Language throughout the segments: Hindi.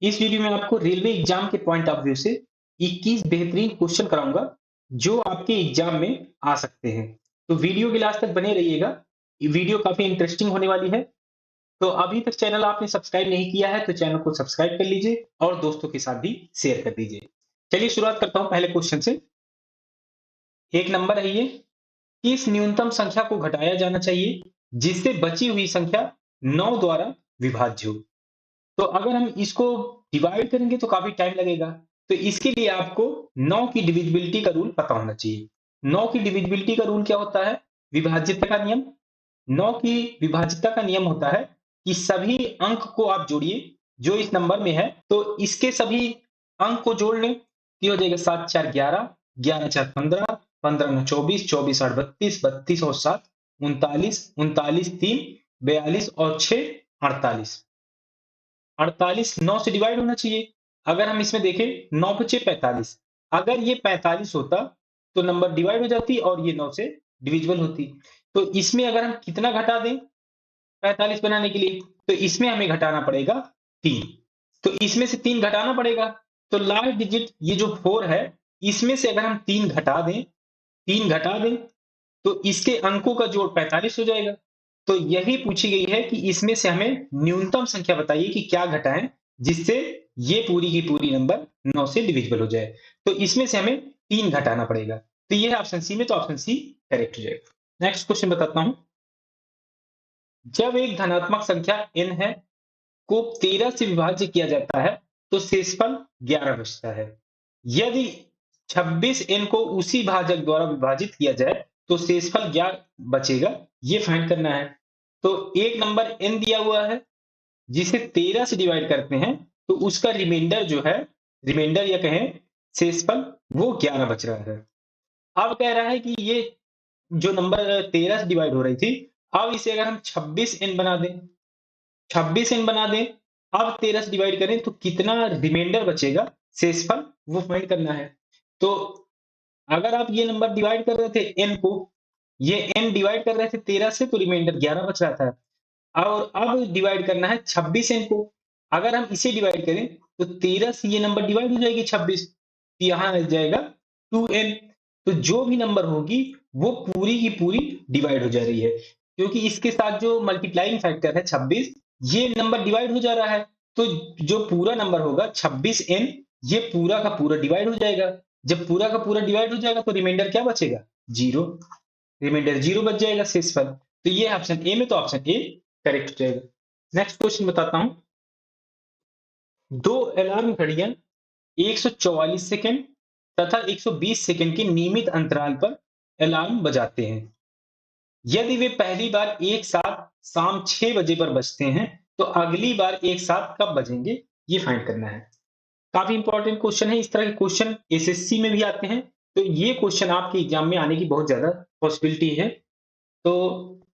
इस वीडियो में आपको रेलवे एग्जाम के पॉइंट ऑफ व्यू से 21 बेहतरीन क्वेश्चन कराऊंगा जो आपके एग्जाम में आ सकते हैं। तो वीडियो के लास्ट तक बने रहिएगा। ये वीडियो काफी इंटरेस्टिंग होने वाली है। तो अभी तक चैनल आपने सब्सक्राइब नहीं किया है तो चैनल को सब्सक्राइब कर लीजिए और दोस्तों के साथ भी शेयर कर दीजिए। चलिए शुरुआत करता हूं पहले क्वेश्चन से। एक नंबर है ये, किस न्यूनतम संख्या को घटाया जाना चाहिए जिससे बची हुई संख्या 9 द्वारा विभाज्य हो। तो अगर हम इसको डिवाइड करेंगे तो काफी टाइम लगेगा। तो इसके लिए आपको 9 की डिविजिबिलिटी का रूल पता होना चाहिए। 9 की डिविजिबिलिटी का रूल क्या होता है? विभाज्यता का नियम। 9 की विभाज्यता का नियम होता है कि सभी अंक को आप जोड़िए जो इस नंबर में है। तो इसके सभी अंक को जोड़ लें तो ये हो जाएगा 7 4 11, 11 4 15, 15 9 24, 24 8 32, 32 और 7 39, 39 3 42 और 6 48। 48 9 से डिवाइड होना चाहिए। अगर हम इसमें देखें 9 बचे 45, अगर ये 45 होता तो नंबर डिवाइड हो जाती और ये 9 से डिविजिबल होती। तो इसमें अगर हम कितना घटा दें 45 बनाने के लिए, तो इसमें हमें घटाना पड़ेगा 3। तो इसमें से 3 घटाना पड़ेगा। तो लास्ट डिजिट ये जो 4 है, इसमें से अगर हम 3 घटा दें, 3 घटा दें तो इसके अंकों का जोड़ 45 हो जाएगा। तो यही पूछी गई है कि इसमें से हमें न्यूनतम संख्या बताइए कि क्या घटाएं जिससे ये पूरी की पूरी नंबर 9 से डिविजिबल हो जाए। तो इसमें से हमें 3 घटाना पड़ेगा। तो ये है ऑप्शन सी में, तो ऑप्शन सी करेक्ट हो जाएगा। नेक्स्ट क्वेश्चन बताता हूं। जब एक धनात्मक संख्या n है को 13 से विभाज्य किया जाता है तो शेषफल 11 बचता है। यदि 26 n को उसी भाजक द्वारा विभाजित किया जाए तो शेषफल क्या बचेगा, ये फाइंड करना है। तो एक नंबर n दिया हुआ है जिसे 13 से डिवाइड करते हैं तो उसका रिमाइंडर जो है, रिमाइंडर या कहें शेषफल, वो 11 बच रहा है। अब कह रहा है कि ये जो नंबर 13 से डिवाइड हो रही थी, अब इसे अगर हम 26 n बना दें, 26 n बना दें, अब 13 से डिवाइड करें तो कितना रिमाइंडर बचेगा, शेषफल, वो फाइंड करना है। तो अगर आप ये नंबर डिवाइड कर रहे थे n को, ये n डिवाइड कर रहे थे 13 से तो रिमाइंडर 11 बच रहा था। और अब डिवाइड करना है 26 n को। अगर हम इसे डिवाइड करें तो 13 से ये नंबर डिवाइड हो जाएगी 26, तो यहाँ आ जाएगा 2n। तो जो भी नंबर होगी वो पूरी की पूरी डिवाइड हो जा रही है, क्योंकि इसके साथ जो मल्टीप्लाइंग फैक्टर है 26, ये नंबर डिवाइड हो जा रहा है। तो जो पूरा नंबर होगा 26n, ये पूरा का पूरा डिवाइड हो जाएगा। जब पूरा का पूरा डिवाइड हो जाएगा तो रिमाइंडर क्या बचेगा? 0। रिमाइंडर 0 बच जाएगा शेषफल। तो ये है ऑप्शन ए में, तो ऑप्शन ए करेक्ट हो जाएगा। नेक्स्ट क्वेश्चन बताता हूं। दो अलार्म घड़ियां 144 सेकंड तथा 120 सेकंड के नियमित अंतराल पर अलार्म बजाते हैं। यदि वे पहली बार एक साथ शाम 6 बजे पर बजते हैं तो अगली बार एक साथ कब बजेंगे, ये फाइंड करना है। काफी इंपॉर्टेंट क्वेश्चन है। इस तरह के क्वेश्चन एसएससी में भी आते हैं, तो ये क्वेश्चन आपके एग्जाम में आने की बहुत ज्यादा पॉसिबिलिटी है। तो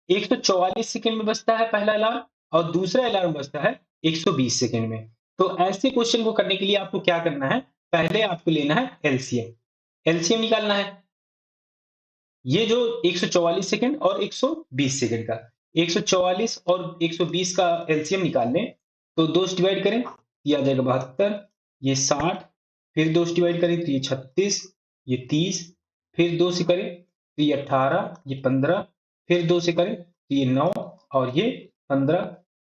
144 सेकंड में बजता है पहला अलार्म और दूसरा अलार्म बजता है 120 सेकंड में। तो ऐसे क्वेश्चन को करने के लिए आपको क्या करना है, पहले आपको लेना है एलसीएम। एलसीएम निकालना है। ये जो 144 सेकंड और 120 सेकंड का, 144 और 120 का एलसीएम निकाल लें तो 2 से डिवाइड करें, ये आ जाएगा 72, ये 60, फिर 2 से डिवाइड करें तो ये 36, ये 30, फिर 2 से करें तो ये 18, ये 15, फिर 2 से करें तो ये 9 और ये 15,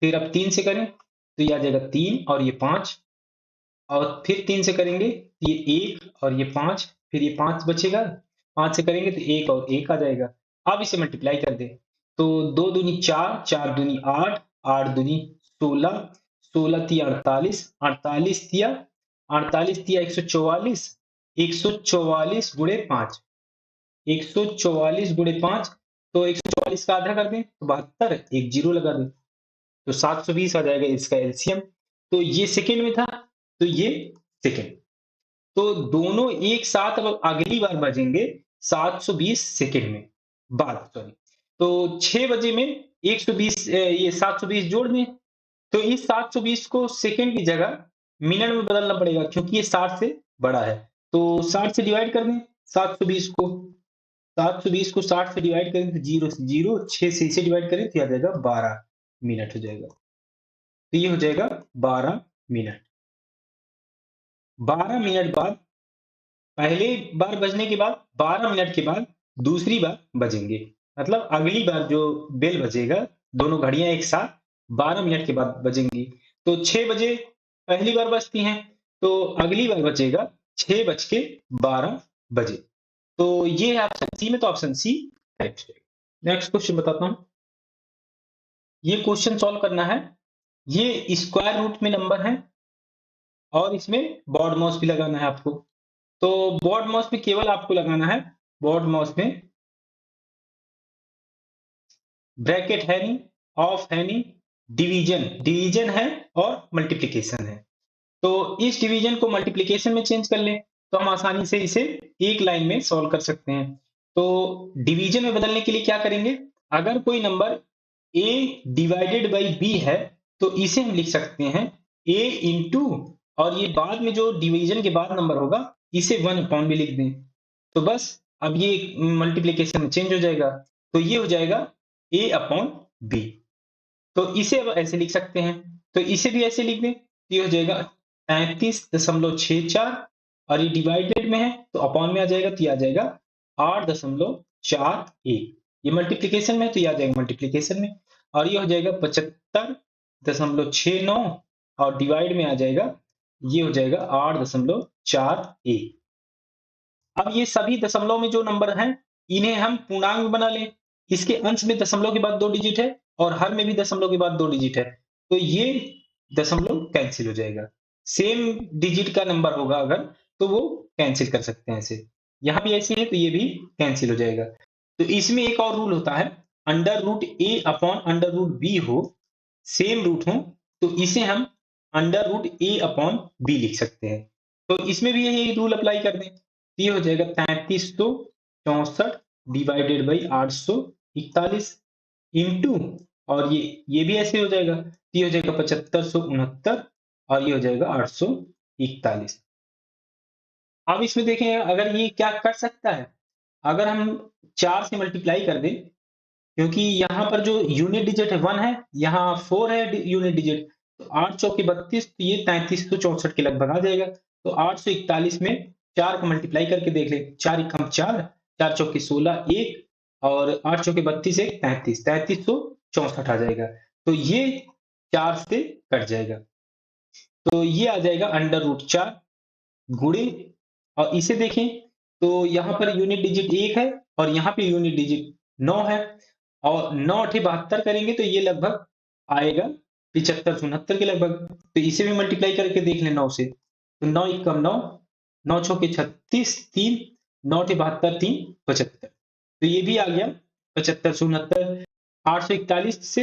फिर अब 3 से करें तो ये आ जाएगा 3 और ये 5, और फिर 3 से करेंगे तो ये 1 और ये 5, फिर ये 5 बचेगा, 5 से करेंगे तो 1 और 1 आ जाएगा। अब इसे मल्टीप्लाई कर दें तो 2 दूनी 4, 4 दूनी 8, 8 दूनी 16, 16 तिया 48, 48 तिया 48 तिया 144, 144 गुणे 5, 144 गुणे 5, तो 144 का आधा कर दें तो 72, एक जीरो लगा दें तो 720 आ जाएगा इसका एलसीएम। तो ये सेकंड में था, तो ये सेकंड। तो दोनों एक साथ अब अगली बार बजेंगे 720 सेकंड में बाद, सॉरी। तो 6 बजे में 120, ये 720 जोड़ दें तो इस 720 को सेकंड की जगह मिनट में बदलना पड़ेगा क्योंकि ये 60 से बड़ा है। तो 60 से डिवाइड कर दें 720 को, 720 को 60 से डिवाइड करें तो 0 से 0, 6 से इसे डिवाइड करें तो आ जाएगा 12 मिनट हो जाएगा। तो ये हो जाएगा 12 मिनट। 12 मिनट बाद, पहले बार बजने के बाद 12 मिनट के बाद दूसरी बार बजेंगे। मतलब अगली बार जो बेल बजेगा, दोनों घड़ियां एक साथ 12 मिनट के बाद बजेंगी। तो 6 बजे पहली बार बजती हैं, तो अगली बार बजेगा 6:12 बजे। तो ये है ऑप्शन सी में, तो ऑप्शन सी करेक्ट है। नेक्स्ट क्वेश्चन बताता हूं। ये क्वेश्चन सॉल्व करना है। ये स्क्वायर रूट में नंबर है और इसमें बॉड माउस भी लगाना है आपको। तो बॉड माउस में केवल आपको लगाना है, बॉड माउस में ब्रैकेट है नहीं, ऑफ है नहीं, डिवीजन डिवीजन है और मल्टीप्लिकेशन है। तो इस डिवीजन को मल्टीप्लिकेशन में चेंज कर लें तो हम आसानी से इसे एक लाइन में सॉल्व कर सकते हैं। तो डिवीजन में बदलने के लिए क्या करेंगे, अगर कोई number a divided by b है तो इसे हम लिख सकते हैं a इंटू, और ये बाद में जो डिवीजन के बाद नंबर होगा इसे 1 अपॉन भी लिख दें। तो बस अब ये मल्टीप्लिकेशन में चेंज हो जाएगा, तो ये हो जाएगा a अपॉन b। तो इसे अब ऐसे लिख सकते हैं, तो इसे भी ऐसे लिख दें, तो ये हो जाएगा 33.64, और ये डिवाइडेड में है तो अपॉन में आ जाएगा, तो ये आ जाएगा 8.41। ये मल्टीप्लिकेशन में है तो ये आ जाएगा मल्टीप्लिकेशन में, और ये हो जाएगा 75.69, और डिवाइड में आ जाएगा, ये हो जाएगा 8.41। अब ये सभी दशमलव में जो नंबर हैं इन्हें हम पूर्णांक में बना लें। इसके अंश में दशमलव के बाद 2 डिजिट है और हर में भी दशमलव के बाद 2 डिजिट है, तो ये दशमलव कैंसिल हो जाएगा। सेम डिजिट का नंबर होगा अगर, तो वो कैंसिल कर सकते हैं ऐसे। यहाँ भी ऐसे है तो ये भी कैंसिल हो जाएगा। तो इसमें एक और रूल होता है, अंडर रूट ए अपॉन अंडर रूट बी हो, सेम रूट हो, तो इसे हम अंडर रूट ए अपॉन बी लिख सकते हैं। तो इसमें भी यही रूल अप्लाई कर दें, तो ये हो जाएगा 3364 डिवाइडेड बाई 841 इंटू, और ये भी ऐसे हो जाएगा, तो ये हो जाएगा 7569, और ये हो जाएगा 841। अब इसमें देखें अगर ये क्या कर सकता है, अगर हम 4 से मल्टीप्लाई कर दें, क्योंकि यहाँ पर जो यूनिट डिजिट है 1 है, यहाँ 4 है यूनिट डिजिट, तो 8 चौके 32, तो ये 3364 के लगभग आ जाएगा। तो 841 में 4 को मल्टीप्लाई करके देख ले, 4 एकम 4, 4 चौके 16 1, और 8 चौके 32 1, 33, 3364 आ जाएगा। तो ये 4 से कट जाएगा, तो ये आ जाएगा अंडर रूट 4 गुणे, और इसे देखें तो यहाँ पर यूनिट डिजिट 1 है और यहाँ पे यूनिट डिजिट 9 है, और 9 8 72 करेंगे तो ये लगभग आएगा 75 74 के लगभग। तो इसे भी मल्टीप्लाई करके देख लें 9 से, तो 9 एकम 9, 9 चौके 36 3, 9 8 72 3 75, तो ये भी आ गया 75 69। 841 से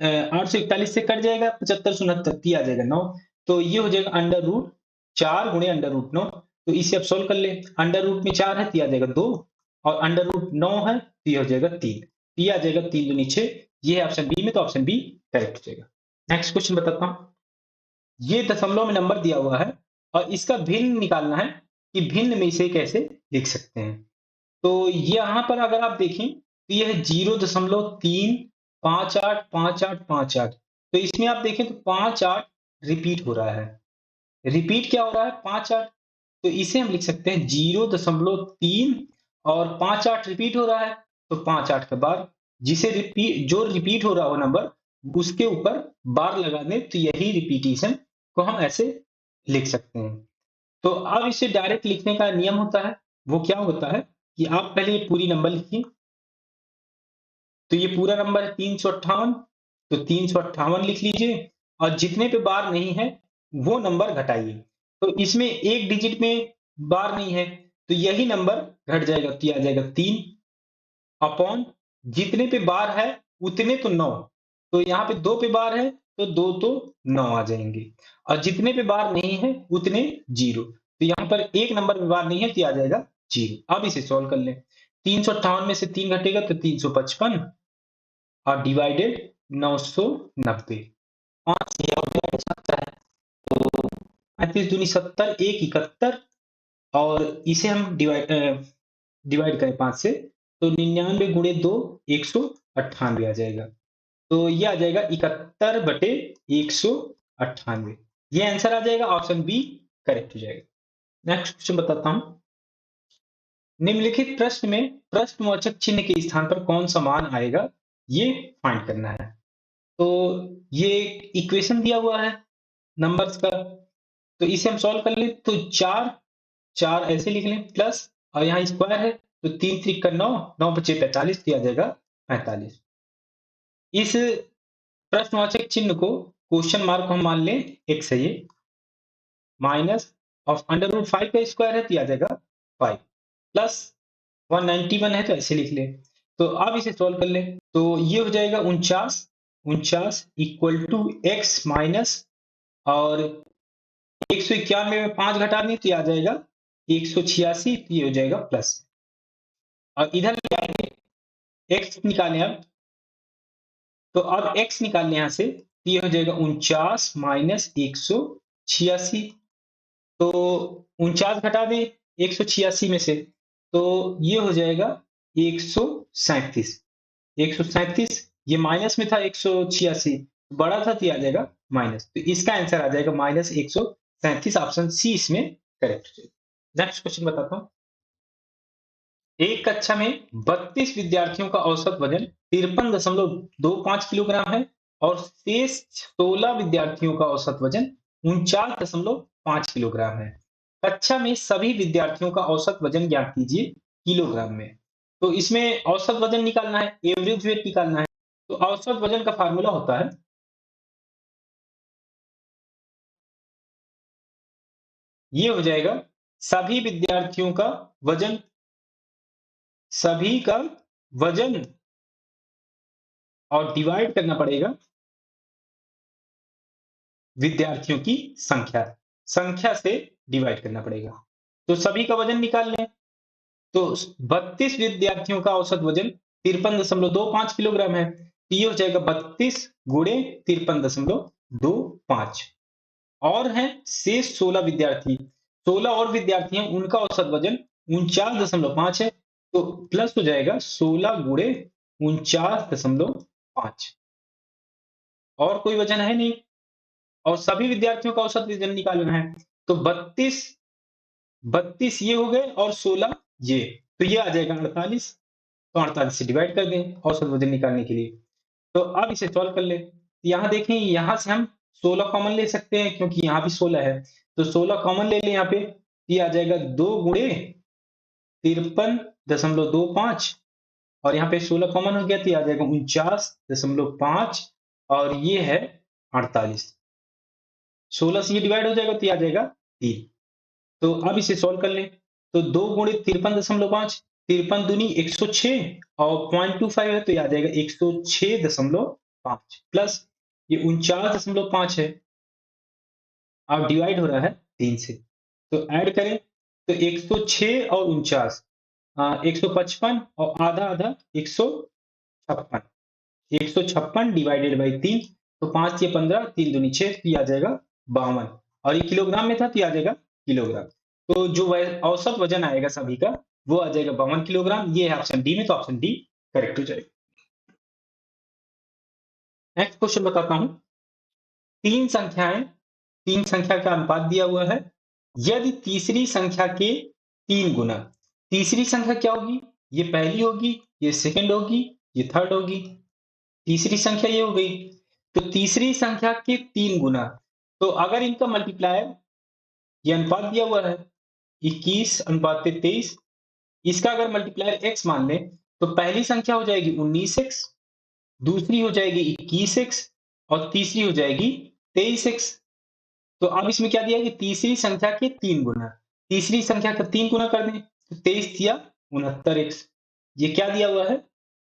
841 से कट जाएगा 75 69, ये आ जाएगा 9, तो ये हो जाएगा अंडर रूट 4 गुणे अंडर रूट 9। तो इसे अब सोल्व कर ले, अंडर रूट में 4 है तो ये आ जाएगा 2, और अंडर रूट 9 है तो ये हो जाएगा 3, तो ये आ जाएगा 3 दूनी 6। ये है ऑप्शन बी में, तो ऑप्शन बी करेक्ट हो जाएगा। नेक्स्ट क्वेश्चन बताता हूं। ये दशमलव में नंबर दिया हुआ है और इसका भिन्न निकालना है कि भिन्न में इसे कैसे लिख सकते हैं। तो यहाँ पर अगर आप देखें तो यह है 0.3585858, तो इसमें आप देखें तो 58 रिपीट हो रहा है। रिपीट क्या हो रहा है, 58, तो इसे हम लिख सकते हैं 0.3, और 58 रिपीट हो रहा है तो 58 का बार, जिसे जो रिपीट हो रहा हो नंबर उसके ऊपर बार लगा दें, तो यही रिपीटिशन को हम ऐसे लिख सकते हैं। तो अब इसे डायरेक्ट लिखने का नियम होता है, वो क्या होता है कि आप पहले ये पूरी नंबर लिखिए। तो ये पूरा नंबर है 358, तो 358 लिख लीजिए, और जितने पे बार नहीं है वो नंबर घटाइए। तो इसमें एक डिजिट में बार नहीं है तो यही नंबर घट जाएगा, तो ये आ जाएगा 3 अपॉन जितने पे बार है उतने तो 9, तो यहाँ पे 2 पे बार है तो 2 तो 9 आ जाएंगे, और जितने पे बार नहीं है उतने 0, तो यहाँ पर एक नंबर पे बार नहीं है तो ये आ जाएगा 0। अब इसे सॉल्व कर लें, 358 में से 3 घटेगा तो 355, और डिवाइडेड 990, 5 से और डिवाइड 70 है, तो 35 दूनी 70, 1 71, और इसे हम डिवाइड करें 5 से तो 99 गुणे 2 198 आ जाएगा, तो ये आ जाएगा 71/198। ये आंसर आ जाएगा, ऑप्शन बी करेक्ट हो जाएगा। नेक्स्ट क्वेश्चन बताता हूं। निम्नलिखित प्रश्न में प्रश्नवाचक चिन्ह के स्थान पर कौन सा मान आएगा, ये फाइंड करना है। तो ये इक्वेशन दिया हुआ है नंबर्स का, तो इसे हम सॉल्व कर लें। तो 4 4 ऐसे लिख लें प्लस, और यहाँ स्क्वायर है तो 3 3 का 9, 9 बचे 45, दिया जाएगा 45। इस प्रश्नवाचक चिन्ह को, क्वेश्चन मार्क को हम मान लें x है, ये माइनस ऑफ अंडर रूट 5 का स्क्वायर है तो आ जाएगा 5 प्लस 191 है तो ऐसे लिख ले। तो अब इसे सॉल्व कर ले, तो ये हो जाएगा 49, 49 इक्वल टू x माइनस, और 191 में 5 घटा दें तो ये आ जाएगा 186, तो ये हो जाएगा प्लस। और इधर ले आएंगे, x निकालें अब, तो अब x निकालने यहां से, तो ये हो जाएगा 49 माइनस 186। तो 49 घटा दें 186 में से, तो ये हो जाएगा 137। 137, ये माइनस में था 186, बड़ा था तो ये आ जाएगा माइनस, तो इसका आंसर आ जाएगा माइनस 137। ऑप्शन सी इसमें करेक्ट हो जाएगा। नेक्स्ट क्वेश्चन बताता हूं। एक कक्षा में 32 विद्यार्थियों का औसत वजन 53.25 किलोग्राम है, और शेष 16 विद्यार्थियों का औसत वजन 49.5 किलोग्राम है। कक्षा में सभी विद्यार्थियों का औसत वजन ज्ञात कीजिए किलोग्राम में। तो इसमें औसत वजन निकालना है, एवरेज वेट निकालना है। तो औसत वजन का फार्मूला होता है, ये हो जाएगा सभी विद्यार्थियों का वजन, सभी का वजन, और डिवाइड करना पड़ेगा विद्यार्थियों की संख्या, संख्या से डिवाइड करना पड़ेगा। तो सभी का वजन निकाल लें, तो 32 विद्यार्थियों का औसत वजन 53.25 किलोग्राम है, तो ये हो जाएगा 32 गुणे 53.25। और हैं शेष 16 विद्यार्थी, 16 और विद्यार्थी हैं, उनका औसत वजन 49.5 है, तो प्लस हो जाएगा 16 गुणे 49.5। और कोई वजन है नहीं, और सभी विद्यार्थियों का औसत वजन निकालना है। तो 32 32 ये हो गए और 16 ये, तो ये आ जाएगा 48। तो 48 से डिवाइड कर दें औसत वजन निकालने के लिए। तो अब इसे सॉल्व कर ले, यहाँ देखें, यहाँ से हम 16 कॉमन ले सकते हैं क्योंकि यहाँ भी 16 है, तो 16 कॉमन ले लें यहाँ पे, ये आ जाएगा 2 गुणे 53.25, और यहाँ पे 16 कॉमन हो गया तो ये आ जाएगा 49.5, और ये है 48। 16 से ये डिवाइड हो जाएगा तो ये आ जाएगा 3। तो अब इसे सॉल्व कर लें, तो 2 गुणे 53.5, 53 दूनी 106, और 0.25 है तो ये आ जाएगा 106.5 प्लस ये 49.5 है, अब डिवाइड हो रहा है 3 से, तो ऐड करें तो 106 और 49, 155, और आधा आधा 156, 156 डिवाइडेड बाई 3, तो 5 ये 15, 3 दूनी 6, तो ये आ जाएगा 52, और ये किलोग्राम में था तो ये आ जाएगा किलोग्राम। तो जो औसत वजन आएगा सभी का, वो आ जाएगा 52 किलोग्राम। ये है ऑप्शन डी में, तो ऑप्शन डी करेक्ट हो जाएगा। नेक्स्ट क्वेश्चन बताता हूं। तीन संख्याएं, तीन संख्या का अनुपात दिया हुआ है, यदि तीसरी संख्या के 3 गुना, तीसरी संख्या क्या होगी, ये पहली होगी, ये सेकंड होगी, ये थर्ड होगी। तीसरी संख्या ये हो गई, तो तीसरी संख्या के 3 गुना, तो अगर इनका मल्टीप्लायर, ये अनुपात दिया हुआ है 21:23, इसका अगर मल्टीप्लायर x मान लें, तो पहली संख्या हो जाएगी 19x, दूसरी हो जाएगी 21x, और तीसरी हो जाएगी 23x। तो अब इसमें क्या दिया है कि तीसरी संख्या के 3 गुना, तीसरी संख्या का 3 गुना कर दें, तो 23 या 69x। ये क्या दिया हुआ है,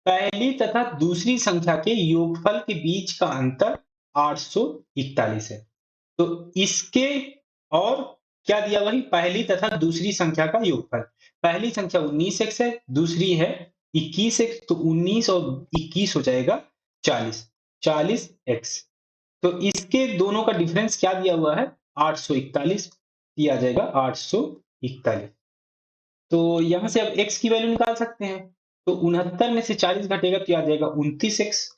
पहली तथा दूसरी संख्या के योगफल के बीच का अंतर 841 है। तो इसके, और क्या दिया हुआ है, पहली तथा दूसरी संख्या का योगफल। पहली संख्या 19x है, दूसरी है 21x, तो 19 और 21 हो जाएगा 40, 40x। तो इसके दोनों का डिफरेंस क्या दिया हुआ है, 841, दिया जाएगा 841। तो यहां से अब x की वैल्यू निकाल सकते हैं, तो 69 में से 40 घटेगा तो आ जाएगा 29x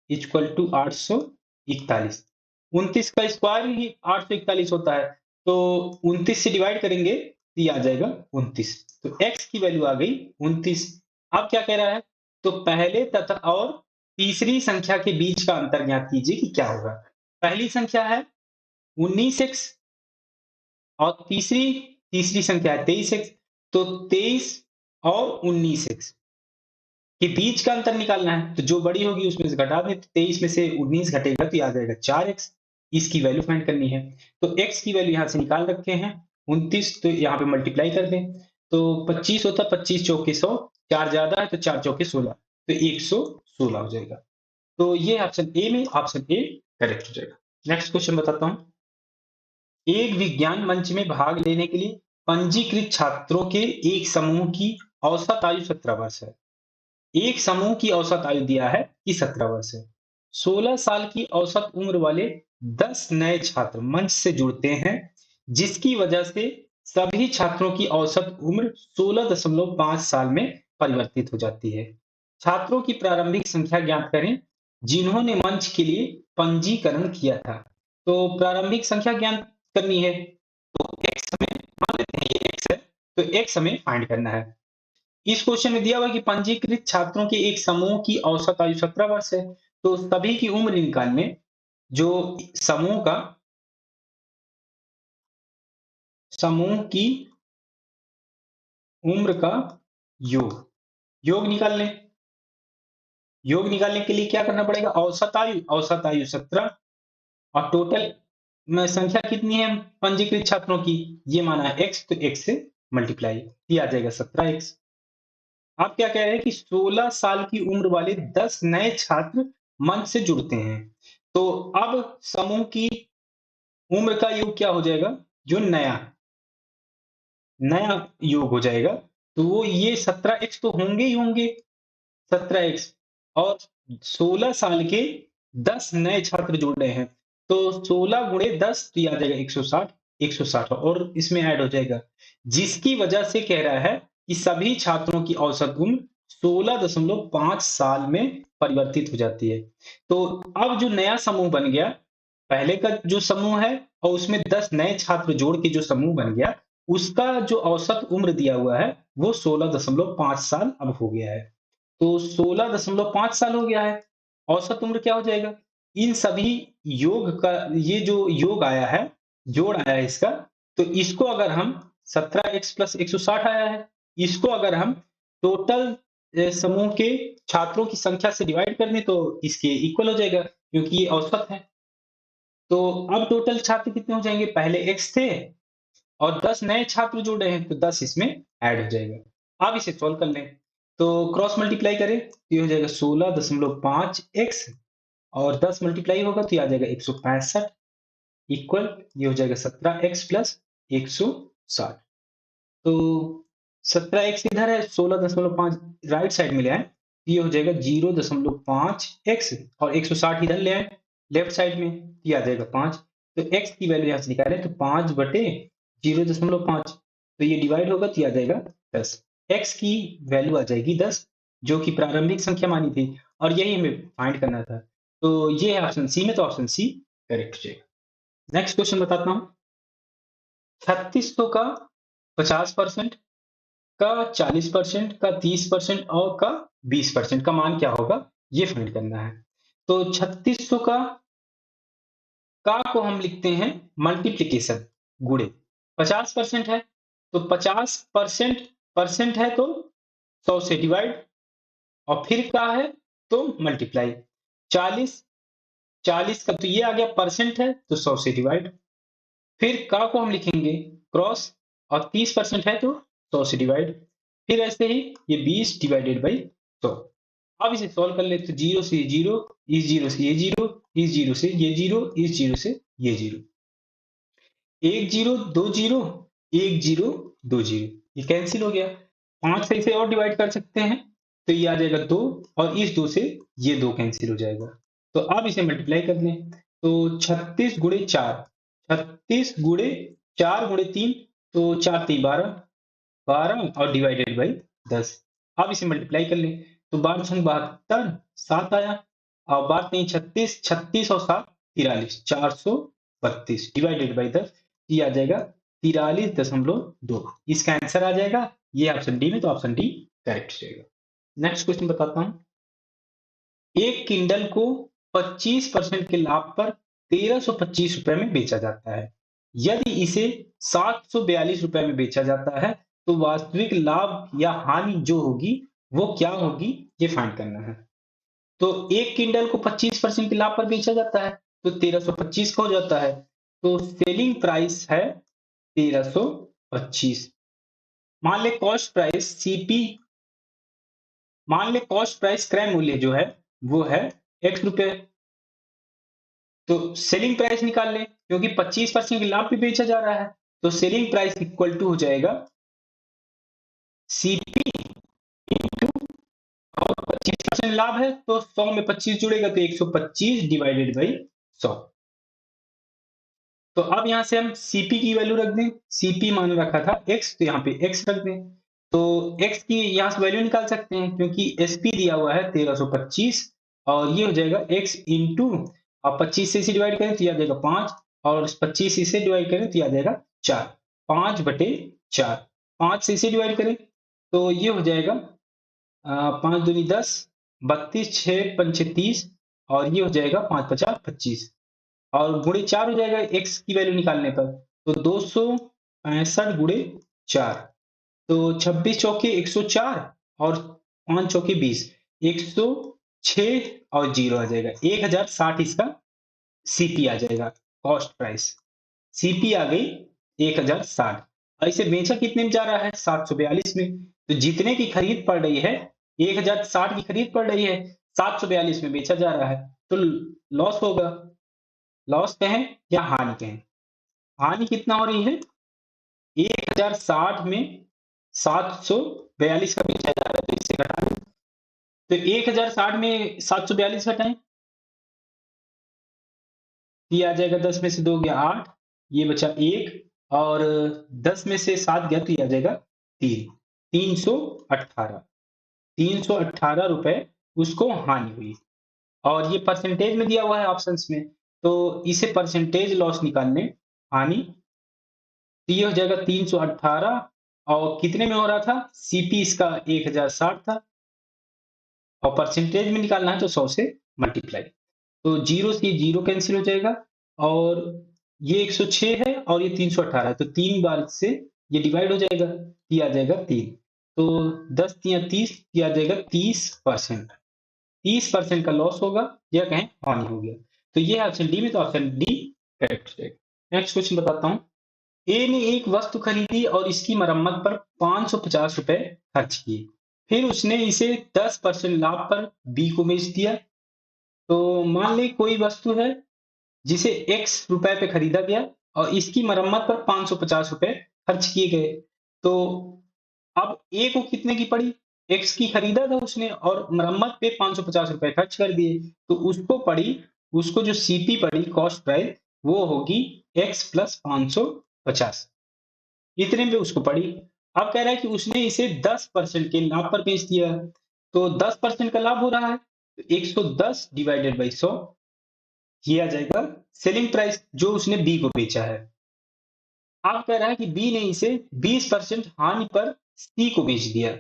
इक्वल टू 841। 29 का स्क्वायर ही 841 होता है, तो 29 से डिवाइड करेंगे तो ये आ जाएगा 29। तो x की वैल्यू आ गई 29। अब क्या कह रहा है? तो पहले तथा और तीसरी संख्या के बीच का अंतर ज्ञात कीजिए कि क्या होगा। पहली संख्या है 19x और तीसरी तीसरी संख्या है 23x। तो 23 और 19x के बीच का अंतर निकालना है, तो जो बड़ी होगी उसमें से घटा दें। तो 23 में से 19 घटेगा तो ये आ जाएगा 4x। इसकी वैल्यू फाइंड करनी है। तो x की वैल्यू यहाँ से निकाल रखे हैं 29, तो यहाँ पे मल्टीप्लाई कर दें। तो 25 होता, 25 चौके 100, 4 ज्यादा है तो 4 चौके 16, तो 116 हो जाएगा। तो ये ऑप्शन ए में ऑप्शन ए करेक्ट हो जाएगा। नेक्स्ट क्वेश्चन बताता हूँ। एक विज्ञान मंच में भाग लेने के लिए पंजीकृत छात्रों के एक समूह की औसत आयु 17 वर्ष है। एक समूह की औसत आयु दिया है कि 17 वर्ष है। 16 साल की औसत उम्र वाले 10 नए छात्र मंच से जुड़ते हैं, जिसकी वजह से सभी छात्रों की औसत उम्र 16.5 साल में परिवर्तित हो जाती है। छात्रों की प्रारंभिक संख्या ज्ञात करें जिन्होंने मंच के लिए पंजीकरण किया था। तो प्रारंभिक संख्या ज्ञात करनी है, तो एक्स हमें मान लेते हैं ये एक्स है, तो एक्स हमें फाइंड करना है। इस क्वेश्चन में दिया हुआ है कि पंजीकृत छात्रों के एक समूह की औसत आयु 17 वर्ष है। तो सभी की उम्र निकालने, जो समूह की उम्र का योग योग निकाल लें। योग निकालने के लिए क्या करना पड़ेगा? औसत आयु 17 और टोटल में संख्या कितनी है पंजीकृत छात्रों की, ये माना है एक्स, तो एक्स से मल्टीप्लाई, ये आ जाएगा 17x। आप क्या कह रहे हैं कि 16 साल की उम्र वाले 10 नए छात्र मंच से जुड़ते हैं। तो अब समूह की उम्र का योग क्या हो जाएगा? जो नया नया योग हो जाएगा, तो वो ये 17x तो होंगे ही होंगे, 17x और 16 साल के 10 नए छात्र जुड़ रहे हैं, तो 16 गुणे 10 तो ये आ जाएगा 160, 160 और इसमें ऐड हो जाएगा, जिसकी वजह से कह रहा है कि सभी छात्रों की औसत उम्र 16.5 साल में परिवर्तित हो जाती है। तो अब जो नया समूह बन गया, पहले का जो समूह है और उसमें 10 नए छात्र जोड़ के जो समूह बन गया, उसका जो औसत उम्र दिया हुआ है वो 16.5 साल अब हो गया है। तो 16.5 साल हो गया है। औसत उम्र क्या हो जाएगा? इन सभी योग का ये जो योग आया है, जोड़ आया है इसका, तो इसको अगर हम 17x प्लस 160 आया है, इसको अगर हम टोटल समूह के छात्रों की संख्या से डिवाइड कर दें तो इसके इक्वल हो जाएगा, क्योंकि ये औसत है। तो अब टोटल छात्र कितने हो जाएंगे? पहले x थे और 10 नए छात्र जुड़ रहे हैं, तो 10 इसमें ऐड हो जाएगा। अब इसे सॉल्व कर लें, तो क्रॉस मल्टीप्लाई करें तो ये हो जाएगा 16.5x और 10 मल्टीप्लाई होगा तो ये आ जाएगा 165 इक्वल, ये हो जाएगा 17x प्लस 160। तो 17x इधर है, 16.5 राइट साइड में ले आए, ये हो जाएगा 0.5x और 160 इधर ले आए लेफ्ट साइड में, ये आ जाएगा 5। तो x की वैल्यू यहाँ से निकालें तो 5 बटे 0.5, तो ये डिवाइड होगा तो ये आ जाएगा 10। x की वैल्यू आ जाएगी 10, जो कि प्रारंभिक संख्या मानी थी और यही हमें फाइंड करना था। तो ये है ऑप्शन सी में, तो ऑप्शन सी करेक्ट हो जाएगा। नेक्स्ट क्वेश्चन बताता हूँ। 3600 का 50% का 40% का 30% और का 20% का मान क्या होगा, ये फाइंड करना है। तो 3600 का को हम लिखते हैं मल्टीप्लीकेशन, गुणे। 50% है तो 50% परसेंट है तो 100 से डिवाइड, और फिर का है तो मल्टीप्लाई। 40 40 का तो ये आ गया, परसेंट है तो 100 से डिवाइड, फिर का को हम लिखेंगे क्रॉस, और 30% है तो 100 से डिवाइड, फिर ऐसे ही ये 20 डिवाइडेड बाई 100। अब इसे सॉल्व कर ले तो 0 से ये 0, इस 0 से ये 0, इस 0 से ये 0, इस 0 से ये 0, 1 0 2 0, 1 0 2 0, ये कैंसिल हो गया। 5 से इसे और डिवाइड कर सकते हैं तो ये आ जाएगा 2, और इस 2 से ये 2 कैंसिल हो जाएगा। तो अब इसे मल्टीप्लाई कर लें तो 36 गुणे 4, 36 गुणे 4 गुणे 3, तो 4 3 12, 12 और डिवाइडेड बाई 10। अब इसे मल्टीप्लाई कर लें तो 12 छंग 72, 7 आया, और 12 3 36, 36 और 7 43, 432 डिवाइडेड बाई 10, ये आ जाएगा 43.2। इसका आंसर आ जाएगा ये ऑप्शन डी में, तो ऑप्शन डी करेक्ट रहेगा। नेक्स्ट क्वेश्चन बताता हूं। एक किंडल को 25% के लाभ पर 1325 रुपए में बेचा जाता है। यदि इसे 742 रुपए में बेचा जाता है तो वास्तविक लाभ या हानि जो होगी वो क्या होगी, ये फाइंड करना है। तो एक किंडल को 25% के लाभ पर बेचा जाता है तो 1325 का हो जाता है। तो सेलिंग प्राइस है 1325। मान ले कॉस्ट प्राइस सीपी, मान ले कॉस्ट प्राइस क्रय मूल्य जो है वो है x रुपए। तो सेलिंग प्राइस निकाल लें, क्योंकि 25% के लाभ पे बेचा जा रहा है। तो सेलिंग प्राइस इक्वल टू हो जाएगा सीपी इंटू, और 25% लाभ है तो 100 में 25 जुड़ेगा तो 125 डिवाइडेड बाई 100। तो अब यहां से हम सीपी की वैल्यू रख दें। सीपी मान रखा था x, तो यहाँ पे x रख दें। तो x की यहां से वैल्यू निकाल सकते हैं, क्योंकि एसपी दिया हुआ है 1325, और ये हो जाएगा x इंटू, अब 25 से इसे डिवाइड करें तो यह आ जाएगा 5, और 25 से इसे डिवाइड करें तो यह आ जाएगा 4। 5/4, 5 से इसे डिवाइड करें तो ये हो जाएगा 5 दूनी 10, 32, 6 पंचे 30, और ये हो जाएगा 5 पचास 25, और गुणे 4 हो जाएगा x की वैल्यू निकालने पर। तो 265 गुणे 4, तो 26 चौके 104, और 5 चौके 20, 106, और 0 आ जाएगा 1060। इसका सीपी आ जाएगा, कॉस्ट प्राइस। सीपी आ गई 1060, और इसे बेचा कितने में जा रहा है 742 में। तो जितने की खरीद पड़ रही है 1060 की खरीद पड़ रही है, 742 में बेचा जा रहा है, तो लॉस होगा। लॉस कहें या हानि कहें, हानि कितना हो रही है 1060 में 742 का बेचा जा रहा है, तो इससे घटा दें। तो 1060 में 742 घटाएं, ये आ जाएगा 10 में से 2 गया 8, ये बचा 1, और 10 में से 7 गया तो ये आ जाएगा 3, 318। 318 रुपए उसको हानि हुई, और ये परसेंटेज में दिया हुआ है ऑप्शंस में, तो इसे परसेंटेज लॉस निकालने हानि, तो ये हो जाएगा 318, और कितने में हो रहा था सीपी इसका 1060 था, और परसेंटेज में निकालना है तो 100 से मल्टीप्लाई। तो 0 से 0 कैंसिल हो जाएगा, और ये 106 है और ये 318 है, तो 3 बार से ये डिवाइड हो जाएगा, ये आ जाएगा 3। तो 10 या 30, ये आ जाएगा 30%। 30% का लॉस होगा, या कहें हानि हो गया। तो ये है ऑप्शन डी में, तो ऑप्शन डी करेक्ट है। नेक्स्ट क्वेश्चन बताता हूं। ए ने एक वस्तु खरीदी और इसकी मरम्मत पर 550 रुपए खर्च किए। फिर उसने इसे 10% लाभ पर बी को बेच दिया। तो मान ले कोई वस्तु है जिसे x रुपए पे खरीदा गया और इसकी मरम्मत पर 550 रुपए खर्च किए गए। तो अब ए को कितने की पड़ी, x की खरीदा था उसने और मरम्मत पे 550 रुपए खर्च कर दिए, तो उसको पड़ी, उसको जो सीपी पड़ी कॉस्ट प्राइस, वो होगी x प्लस 550, इतने में उसको पड़ी। अब कह रहा है कि उसने इसे 10% के लाभ पर बेच दिया, तो 10% का लाभ हो रहा है, तो 110 डिवाइडेड बाई 100, ये आ जाएगा सेलिंग प्राइस जो उसने बी को बेचा है। अब कह रहा है कि बी ने इसे 20% हानि पर सी को बेच दिया।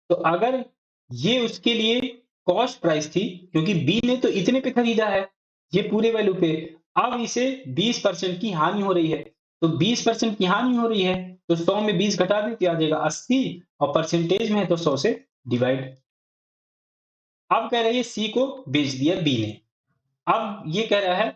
तो अगर ये उसके लिए कॉस्ट प्राइस थी, क्योंकि बी ने तो इतने पे खरीदा है, ये पूरे वैल्यू पे, अब इसे 20% की हानि हो रही है। तो 20% की हानि हो रही है, तो 100 में 20 घटा दें तो आ जाएगा 80, और परसेंटेज में है तो 100 से डिवाइड। अब कह रही है सी को बेच दिया बी ने। अब ये कह रहा है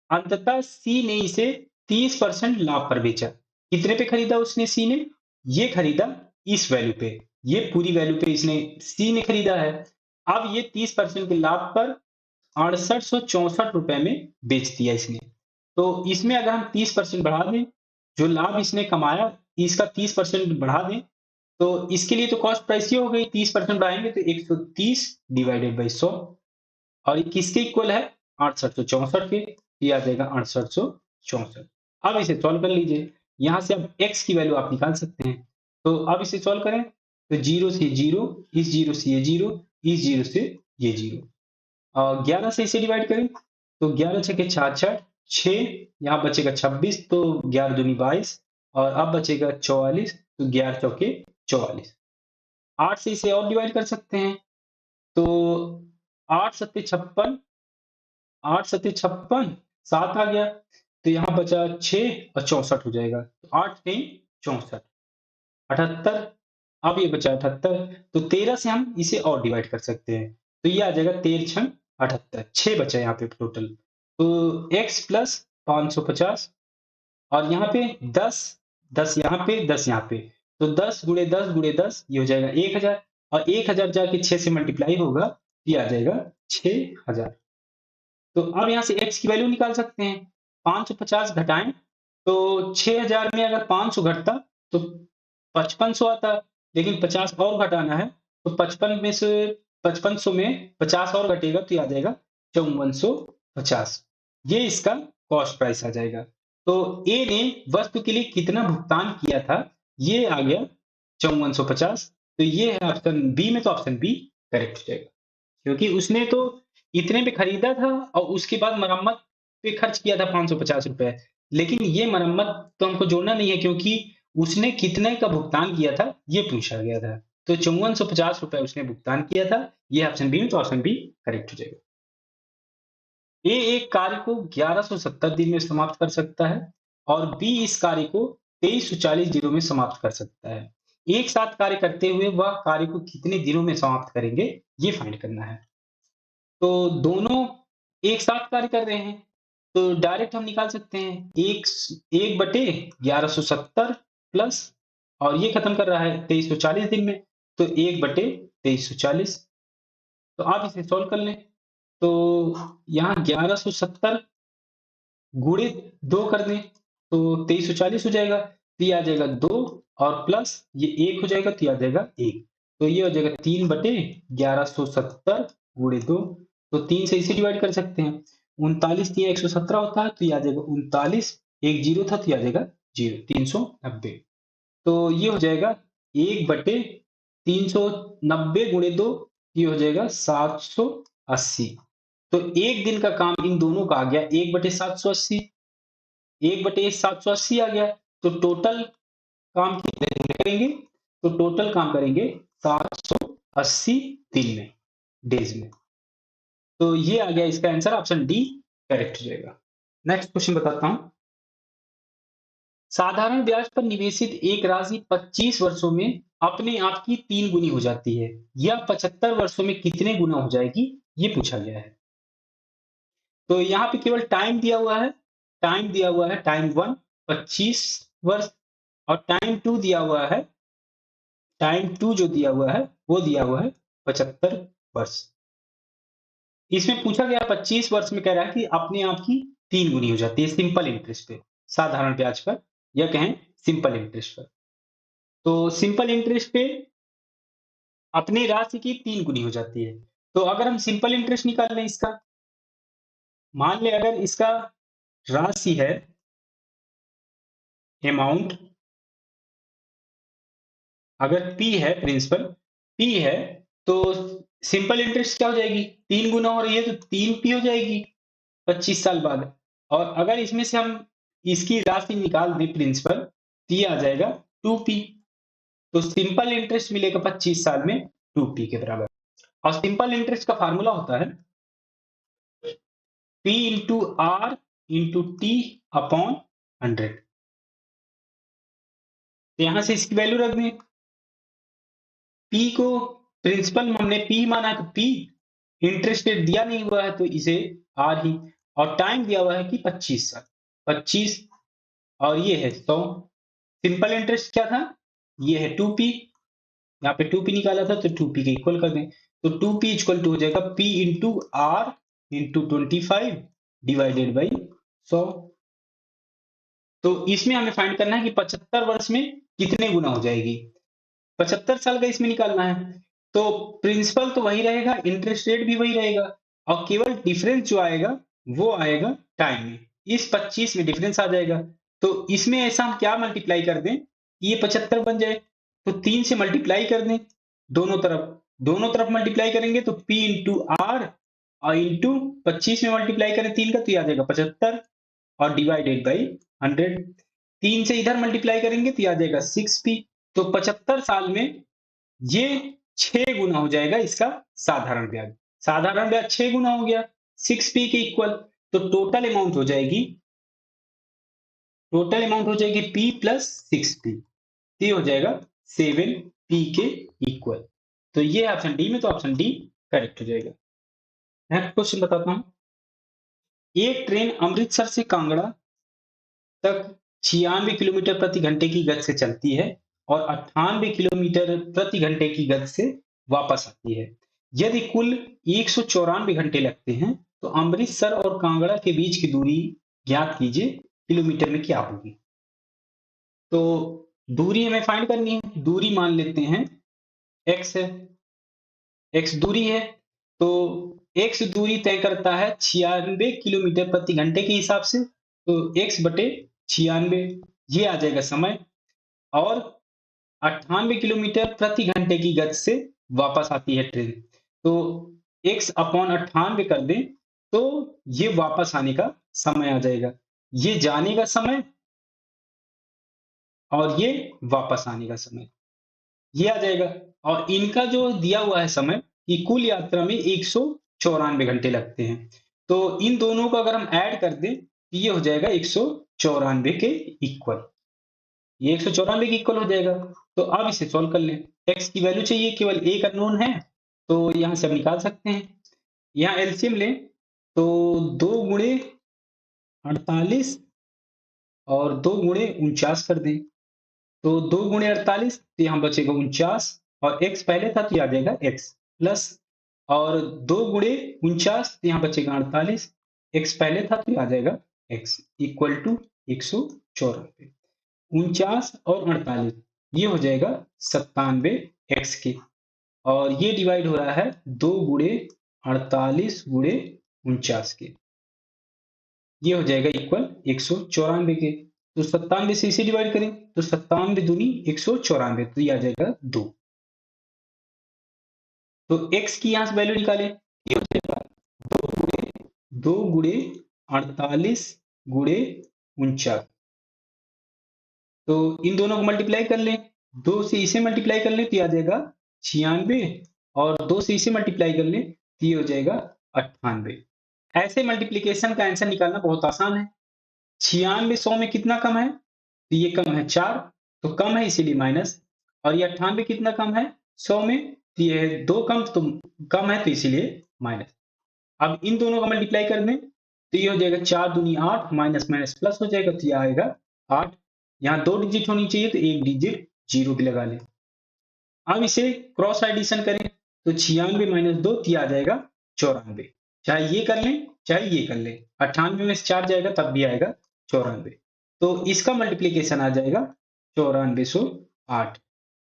अंततः सी ने इसे 30% लाभ पर बेचा। कितने पे खरीदा उसने सी ने, ये खरीदा इस वैल्यू पे, ये पूरी वैल्यू पे इसने सी ने खरीदा है। अब ये 30% के लाभ पर 6864 रुपए में बेच दिया इसने। तो इसमें अगर हम 30% बढ़ा दें, जो लाभ इसने कमाया इसका 30% बढ़ा दें, तो इसके लिए तो कॉस्ट प्राइस ये हो गई, 30% बढ़ाएंगे तो 130 डिवाइडेड बाई 100, और ये किसके इक्वल है 6864 के, ये आ जाएगा 6864। अब इसे सॉल्व कर लीजिए, यहां से अब x की वैल्यू आप निकाल सकते हैं। तो अब इसे सॉल्व करें तो 0 से 0, इस 0 से ये 0, इस 0 से ये 0, और 11 से इसे डिवाइड करें तो 11 छके 66, 6, यहाँ बचेगा 26, तो 11 दूनी 22, और अब बचेगा 44, तो 11 चौके 44। 8 से इसे और डिवाइड कर सकते हैं, तो 8 सत्ते 56, 8 सत्ते 56, 7 आ गया, तो यहाँ बचा 6 और 64 हो जाएगा। तो 8 तीन 64, 78, अब ये बचा 78, तो 13 से हम इसे और डिवाइड कर सकते हैं, तो ये आ जाएगा 13 छंग 78, 6 बचा यहाँ पे टोटल। तो x प्लस 550, और यहाँ पे 10, 10 यहाँ पे, 10 यहाँ पे, तो 10 गुणे 10 गुणे 10 ये हो जाएगा 1000, और 1000 जाके 6 से मल्टीप्लाई होगा, ये आ जाएगा 6000। तो अब यहाँ से x की वैल्यू निकाल सकते हैं। 550 घटाएं, तो 6000 में अगर 500 घटता तो 5500 आता, लेकिन 50 और घटाना है, तो 55 में से 5500 में 50 और घटेगा, तो ये आ जाएगा 5450। ये इसका कॉस्ट प्राइस आ जाएगा। तो ए ने वस्तु के लिए कितना भुगतान किया था, ये आ गया 5450। तो ये है ऑप्शन बी में, तो ऑप्शन बी करेक्ट हो जाएगा, क्योंकि उसने तो इतने पे खरीदा था और उसके बाद मरम्मत पे खर्च किया था 550 रुपए। लेकिन ये मरम्मत तो हमको जोड़ना नहीं है, क्योंकि उसने कितने का भुगतान किया था ये पूछा गया था। तो 5450 रुपए उसने भुगतान किया था। ये ऑप्शन बी में, तो ऑप्शन बी करेक्ट हो जाएगा। ए एक कार्य को 1170 दिन में समाप्त कर सकता है, और बी इस कार्य को 2340 दिनों में समाप्त कर सकता है। एक साथ कार्य करते हुए वह कार्य को कितने दिनों में समाप्त करेंगे, ये फाइंड करना है। तो दोनों एक साथ कार्य कर रहे हैं, तो डायरेक्ट हम निकाल सकते हैं, एक 1/1170 प्लस, और ये खत्म कर रहा है 2340 दिन में, तो 1/2340। तो आप इसे सोल्व कर लें, तो यहाँ 1170 गुणे 2 कर दें, तो 2340 हो जाएगा, तो ये आ जाएगा 2, और प्लस ये 1 हो जाएगा, तो ये आ जाएगा 1, तो ये हो जाएगा 3/1170 गुणे 2, तो 3 से इसे डिवाइड कर सकते हैं। 39 3 117 होता है, तो ये आ जाएगा 39, एक जीरो था, तो ये आ जाएगा 0, 390। तो ये हो जाएगा 1/390 गुणे 2, ये हो जाएगा 780। तो एक दिन का काम इन दोनों का आ गया 1/780, 1/780 आ गया, तो टोटल काम कितने दिन में करेंगे, तो टोटल काम करेंगे 780 दिन में, डेज में। तो ये आ गया इसका आंसर, ऑप्शन डी करेक्ट हो जाएगा। नेक्स्ट क्वेश्चन बताता हूं। साधारण ब्याज पर निवेशित एक राशि 25 वर्षों में अपने आप की 3 गुनी हो जाती है, यह 75 वर्षों में कितने गुना हो जाएगी, ये पूछा गया है। तो यहाँ पे केवल टाइम दिया हुआ है, टाइम दिया हुआ है, टाइम 1 25 वर्ष, और टाइम 2 दिया हुआ है, टाइम 2 जो दिया हुआ है वो दिया हुआ है 75 वर्ष। इसमें पूछा गया 25 वर्ष में, कह रहा है कि अपने आप की 3 गुनी हो जाती है सिंपल इंटरेस्ट पे, साधारण ब्याज पर, या कहें सिंपल इंटरेस्ट पर। तो सिंपल इंटरेस्ट पे अपनी राशि की 3 गुनी हो जाती है। तो अगर हम सिंपल इंटरेस्ट निकाल लें इसका, मान लें अगर इसका राशि है अमाउंट, अगर P है प्रिंसिपल, P है, तो सिंपल इंटरेस्ट क्या हो जाएगी, 3 गुना हो रही है, तो 3P हो जाएगी 25 साल बाद। और अगर इसमें से हम इसकी राशि निकाल दें प्रिंसिपल, तो ये आ जाएगा 2P। तो सिंपल इंटरेस्ट मिलेगा 25 साल में 2P के बराबर। और सिंपल इंटरेस्ट का फार्मूला होता है P into R into T upon 100। तो यहां से इसकी वैल्यू रख दें, P को प्रिंसिपल हमने P माना है, तो P इंटरेस्ट रेट दिया नहीं हुआ है, तो इसे आर ही, और टाइम दिया हुआ है कि 25 साल, 25, और ये है 100। सिंपल इंटरेस्ट क्या था, ये है 2P, यहाँ पे 2P निकाला था, तो 2P के इक्वल कर दें, तो 2P इक्वल टू हो जाएगा P into R into 25 divided by 100। तो इसमें हमें फाइंड करना है कि 75 वर्ष में कितने गुना हो जाएगी, 75 साल का इसमें निकालना है। तो प्रिंसिपल तो वही रहेगा, इंटरेस्ट रेट भी वही रहेगा, और केवल डिफरेंस जो आएगा वो आएगा टाइम में, इस 25 में डिफरेंस आ जाएगा। तो इसमें ऐसा हम क्या मल्टीप्लाई कर दें, ये 75 बन जाए, तो 3 से मल्टीप्लाई कर दें दोनों तरफ, दोनों तरफ मल्टीप्लाई करेंगे तो P इंटू आर, और इंटू 25 में मल्टीप्लाई करें 3 का, तो ये आ जाएगा 75। और डिवाइडेड बाई 100। 3 से इधर मल्टीप्लाई करेंगे तो आ जाएगा 6p। तो 75 साल में ये 6 गुना हो जाएगा इसका साधारण ब्याज। साधारण ब्याज 6 गुना हो गया 6p के इक्वल। तो टोटल अमाउंट हो जाएगी p प्लस 6p। ये हो जाएगा 7p के इक्वल। तो ये ऑप्शन डी में, तो ऑप्शन डी करेक्ट हो जाएगा। नेक्स्ट क्वेश्चन बताता हूं। एक ट्रेन अमृतसर से कांगड़ा तक 96 किलोमीटर प्रति घंटे की गति से चलती है और 98 किलोमीटर प्रति घंटे की गति से वापस आती है। यदि कुल 194 घंटे लगते हैं तो अमृतसर और कांगड़ा के बीच की दूरी ज्ञात कीजिए, किलोमीटर में क्या होगी। तो दूरी हमें फाइंड करनी है। दूरी मान लेते हैं x है, x दूरी है। तो x दूरी तय करता है 96 किलोमीटर प्रति घंटे के हिसाब से। तो x बटे 96 ये आ जाएगा समय, और 98 किलोमीटर प्रति घंटे की गति से वापस आती है ट्रेन। तो x अपॉन 98 कर दें तो ये वापस आने का समय आ जाएगा। ये जाने का समय और ये वापस आने का समय, ये आ जाएगा। और इनका जो दिया हुआ है समय कि कुल यात्रा में 194 घंटे लगते हैं। तो इन दोनों को अगर हम ऐड कर दें तो ये हो जाएगा 194 के इक्वल। ये 194 के इक्वल हो जाएगा। तो अब इसे सॉल्व कर लें। x की वैल्यू चाहिए, केवल एक अननोन है तो यहां से हम निकाल सकते हैं। यहाँ एलसीएम लें तो 2 गुणे 48 और 2 गुणे 49 कर दें। तो 2 गुणे 48 तो यहाँ बचेगा 49, और x पहले था तो आ जाएगा x प्लस, और 2 गुणे 49 तो यहाँ बचेगा 48, x पहले था तो आ जाएगा x इक्वल टू 194। 49 और 48 ये हो जाएगा 97 x के, और ये डिवाइड हो रहा है 2 गुणे 48 गुणे 49 के। ये हो जाएगा इक्वल 194 के। तो 97 से इसे डिवाइड करें तो 97 दूनी 194, तो ये आ जाएगा 2। तो x की यहां से वैल्यू निकालें, ये हो जाएगा 2 गुणे 48 गुणे 49। तो इन दोनों को मल्टीप्लाई कर लें, 2 से इसे मल्टीप्लाई कर लें तो ये आ जाएगा 96, और 2 से इसे मल्टीप्लाई कर लें तो ये हो जाएगा 98। ऐसे मल्टीप्लीकेशन का आंसर निकालना बहुत आसान है। 96 100 में कितना कम है, तो ये कम है 4, तो कम है इसीलिए माइनस। और ये 98 कितना कम है 100 में, तो ये 2 कम है तो इसीलिए माइनस। अब इन दोनों का मल्टीप्लाई कर दें तो ये हो जाएगा 4 दूनी 8, माइनस माइनस प्लस हो जाएगा तो ये आएगा 8। यहाँ 2 डिजिट होनी चाहिए तो 1 डिजिट जीरो भी लगा लें। अब इसे क्रॉस एडिशन करें तो 96 माइनस 2 तो आ जाएगा 94। चाहे ये कर लें चाहे ये कर लें, 98 में से 4 जाएगा तब भी आएगा 94। तो इसका मल्टीप्लीकेशन आ जाएगा 9408,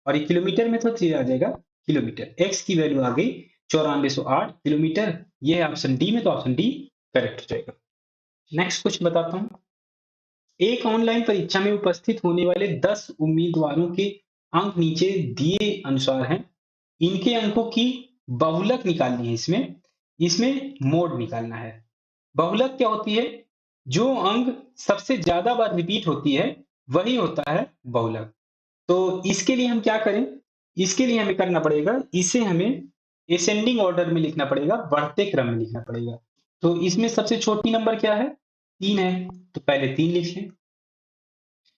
और ये किलोमीटर में तो ये आ जाएगा किलोमीटर। x की वैल्यू आ गई 9408 किलोमीटर। ये है ऑप्शन डी में, तो ऑप्शन डी करेक्ट हो जाएगा। नेक्स्ट क्वेश्चन बताता हूं। एक ऑनलाइन परीक्षा में उपस्थित होने वाले 10 उम्मीदवारों के अंक नीचे दिए अनुसार हैं। इनके अंकों की बहुलक निकालनी है। इसमें इसमें मोड निकालना है। बहुलक क्या होती है, जो अंक सबसे ज्यादा बार रिपीट होती है वही होता है बहुलक। तो इसके लिए हम क्या करें, इसके लिए हमें करना पड़ेगा, इसे हमें एसेंडिंग ऑर्डर में लिखना पड़ेगा, बढ़ते क्रम में लिखना पड़ेगा। तो इसमें सबसे छोटी नंबर क्या है, 3 है, तो पहले 3 लिख लें।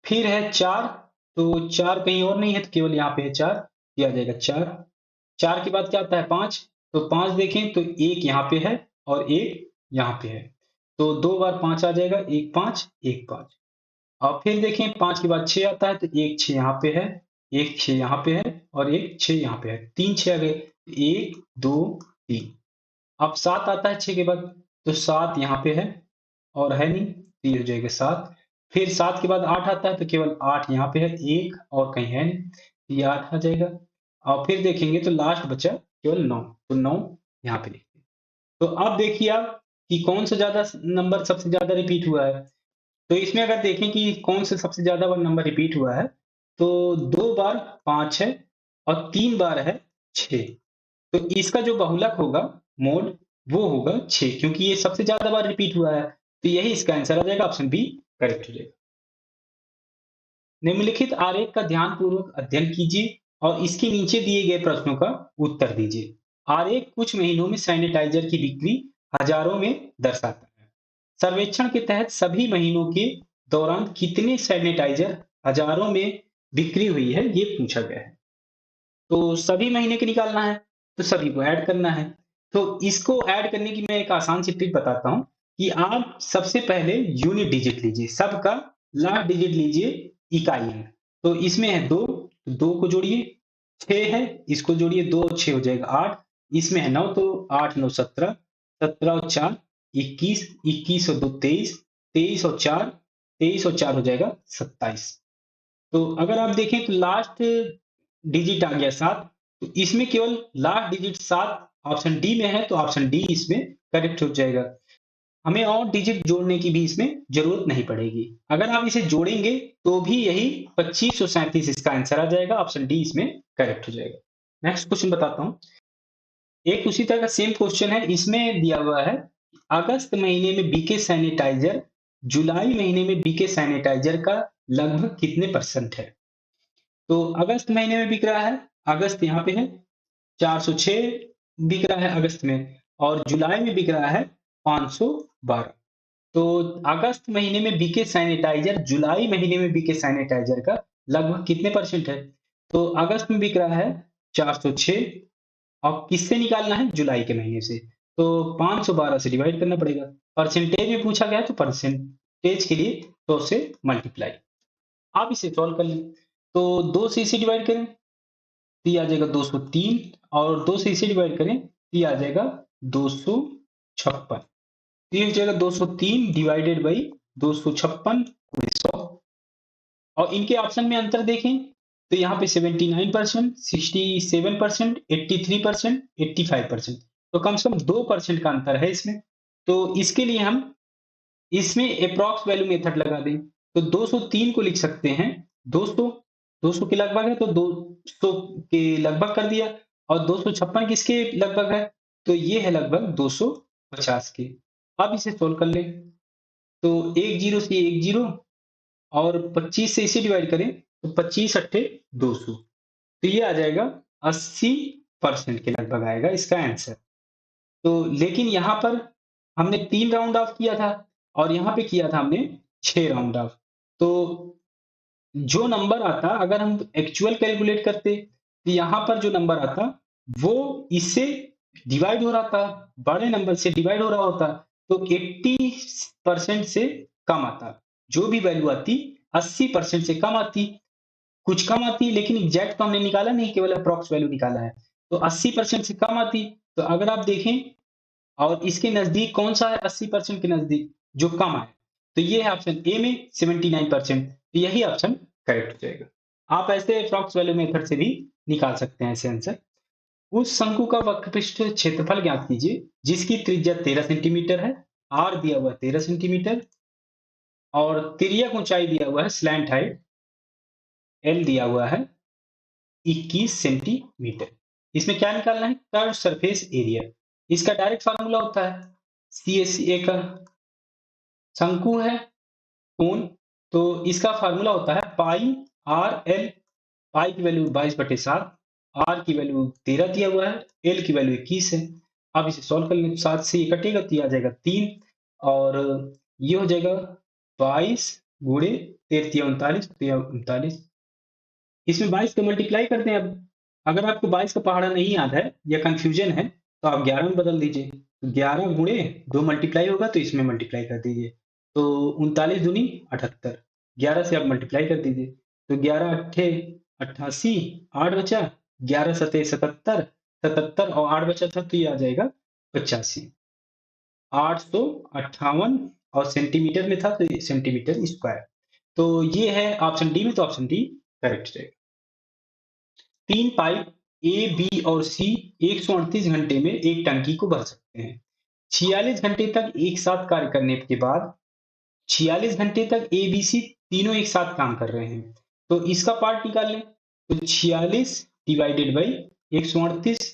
फिर है 4, तो 4 कहीं और नहीं है तो केवल यहाँ पे है 4, ये आ जाएगा 4। 4 के बाद क्या आता है 5, तो 5 देखें तो एक यहाँ पे है और एक यहाँ पे है, तो 2 बार 5 आ जाएगा, 1 5 1 5। और फिर देखें 5 के बाद 6 आता है तो एक 6 यहाँ पे है, एक 6 यहाँ पे है और एक 6 यहाँ पे है, 3 6 आ गए, 1 2 3। अब 7 आता है 6 के बाद, तो 7 यहाँ पे है और है नहीं, तो ये हो जाएगा 7। फिर 7 के बाद 8 आता है तो केवल 8 यहाँ पे है, एक और कहीं है नहीं, तो ये 8 आ जाएगा। और फिर देखेंगे तो लास्ट बचा केवल 9, तो 9 यहाँ पे लिखते हैं। तो अब देखिए आप कि कौन सा ज्यादा नंबर सबसे ज्यादा रिपीट हुआ है। तो इसमें अगर देखें कि कौन से सबसे ज्यादा बार नंबर रिपीट हुआ है, तो 2 बार 5 है और 3 बार है 6। तो इसका जो बहुलक होगा मोड वो होगा 6, क्योंकि ये सबसे ज्यादा बार रिपीट हुआ है। तो यही इसका आंसर आ जाएगा, ऑप्शन बी करेक्ट हो जाएगा। निम्नलिखित आरेख का ध्यानपूर्वक अध्ययन कीजिए और इसके नीचे दिए गए प्रश्नों का उत्तर दीजिए। आरेख कुछ महीनों में सैनिटाइजर की बिक्री हजारों में दर्शाता है। सर्वेक्षण के तहत सभी महीनों के दौरान कितने सैनिटाइजर हजारों में बिक्री हुई है, ये पूछा गया है। तो सभी महीने के निकालना है, तो सभी को ऐड करना है। तो इसको ऐड करने की मैं एक आसान सी ट्रिक बताता हूँ कि आप सबसे पहले यूनिट डिजिट लीजिए, सबका लास्ट डिजिट लीजिए इकाई अंक। तो इसमें है 2, 2 को जोड़िए, 6 है, इसको जोड़िए, 2 और 6 हो जाएगा 8, इसमें है 9, तो 8 9 17, 17 और 4 21, 21 और 2 23, 23 और 4, 23 और 4 हो जाएगा 27। तो अगर आप देखें तो लास्ट डिजिट आ गया 7, तो इसमें केवल लास्ट डिजिट 7 ऑप्शन डी में है, तो ऑप्शन डी इसमें करेक्ट हो जाएगा। हमें और डिजिट जोड़ने की भी इसमें जरूरत नहीं पड़ेगी। अगर आप इसे जोड़ेंगे तो भी यही 2537 इसका आंसर आ जाएगा, ऑप्शन डी इसमें करेक्ट हो जाएगा। नेक्स्ट क्वेश्चन बताता हूँ। एक उसी तरह का सेम क्वेश्चन है, इसमें दिया हुआ है अगस्त महीने में बिके सैनिटाइजर जुलाई महीने में बिके सैनिटाइजर का लगभग कितने परसेंट है। तो अगस्त महीने में बिक रहा है, अगस्त यहाँ पे है, 406 बिक रहा है अगस्त में, और जुलाई में बिक रहा है 512। तो अगस्त महीने में बिके सैनिटाइजर जुलाई महीने में बिके सैनिटाइजर का लगभग कितने परसेंट है। तो अगस्त में बिक रहा है 406, और किससे निकालना है, जुलाई के महीने से। तो 512 से डिवाइड करना पड़ेगा, परसेंटेज में पूछा गया है तो परसेंटेज के लिए 100 से मल्टीप्लाई। आप इसे सॉल्व कर लें, तो 2 से इसे डिवाइड करें तो ये आ जाएगा 203, और 2 से इसे डिवाइड करें तो ये आ जाएगा 256। तो ये हो जाएगा 203 डिवाइडेड बाई 256 100। और इनके ऑप्शन में अंतर देखें तो यहाँ पे 79%, 67%, 83%, 85%, तो कम से कम 2% का अंतर है इसमें। तो इसके लिए हम इसमें अप्रॉक्स वैल्यू मेथड लगा दें, तो 203 को लिख सकते हैं 200, 200 के लगभग है तो 200 के लगभग कर दिया, और 256 किसके लगभग है, तो ये है लगभग 250 के। अब इसे सोल्व कर लें, तो एक जीरो से एक जीरो, और 25 से इसे डिवाइड करें तो 25 अट्ठे 200, तो ये आ जाएगा 80% के लगभग आएगा इसका आंसर। तो लेकिन यहाँ पर हमने 3 राउंड ऑफ किया था, और यहाँ पे किया था हमने 6 राउंड ऑफ। तो जो नंबर आता, अगर हम एक्चुअल कैलकुलेट करते तो यहाँ पर जो नंबर आता वो इससे डिवाइड हो रहा था, बड़े नंबर से डिवाइड हो रहा होता, तो 80% से कम आता। जो भी वैल्यू आती 80% से कम आती, कुछ कम आती, लेकिन एग्जैक्ट तो हमने निकाला नहीं, केवल अप्रॉक्स वैल्यू निकाला है। तो 80% से कम आती, तो अगर आप देखें और इसके नजदीक कौन सा है 80% के नजदीक जो कम है, तो ये है ऑप्शन ए में 79%, तो यही ऑप्शन करेक्ट हो जाएगा। आप ऐसे अप्रॉक्स वैल्यू मेथड से भी निकाल सकते हैं ऐसे आंसर। उस शंकु का वक्रपृष्ठ क्षेत्रफल ज्ञात कीजिए जिसकी त्रिज्या 13 सेंटीमीटर है, आर दिया हुआ है 13 सेंटीमीटर, और तिर्यक ऊंचाई दिया हुआ है स्लैंट हाइट एल दिया हुआ है 21 सेंटीमीटर। इसमें क्या निकालना है, कर्व सरफेस एरिया। इसका डायरेक्ट फार्मूला होता है सी एस ए का, शंकु है कोण, तो इसका फार्मूला होता है पाई आर एल। पाई की वैल्यू 22/7, आर की वैल्यू 13 दिया हुआ है, एल की वैल्यू 21 है। अब इसे सॉल्व कर लें, 7 से ये कटेगा तो ये आ जाएगा 3, और ये हो जाएगा 22 गुणे 13 39, तो ये 39। इसमें 22 का मल्टीप्लाई करते हैं। अब अगर आपको 22 का पहाड़ा नहीं याद है या कंफ्यूजन है तो आप 11 में बदल दीजिए, तो 11 गुणे 2 मल्टीप्लाई होगा तो इसमें मल्टीप्लाई कर दीजिए, तो 39 दूनी 78, 11 से आप मल्टीप्लाई कर दीजिए, तो 11 अट्ठे 88, 8 बचा, 11 सते 77, 77 और 8 बचा था तो ये आ जाएगा 85, 858, और सेंटीमीटर में था तो ये सेंटीमीटर स्क्वायर। तो ये है ऑप्शन डी में, तो ऑप्शन डी करेक्ट रहेगा। 3 पाइप ए, बी और सी 138 घंटे में एक टंकी को भर सकते हैं। 46 घंटे तक एक साथ कार्य करने के बाद 46 घंटे तक ए, बी, सी तीनों एक साथ काम कर रहे हैं। तो इसका पार्ट निकाल लें, तो 46 डिवाइडेड बाई 138,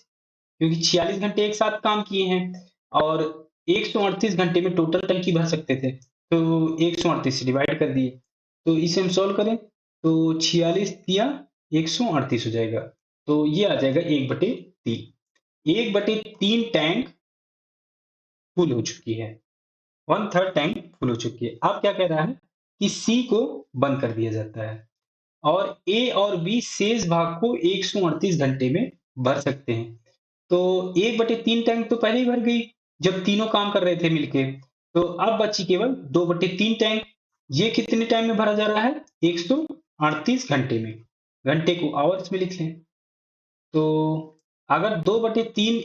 क्योंकि 46 घंटे एक साथ काम किए हैं, और 138 घंटे में टोटल टंकी भर सकते थे, तो 138 से डिवाइड कर दिए। तो इसे हम सॉल्व करें तो 46 या 138 हो जाएगा। तो ये आ जाएगा 1/3। 1/3 टैंक फुल हो चुकी है, 1/3 टैंक फुल हो चुकी है। अब क्या कह रहा है कि सी को बंद कर दिया जाता है और ए और बी शेष भाग को 138 घंटे में भर सकते हैं। तो 1/3 टैंक तो पहले ही भर गई जब तीनों काम कर रहे थे मिलके। तो अब बची केवल 2/3 टैंक। ये कितने टाइम में भरा जा रहा है? 138 घंटे में। घंटे को आवर्स में लिख लें। तो अगर 2/3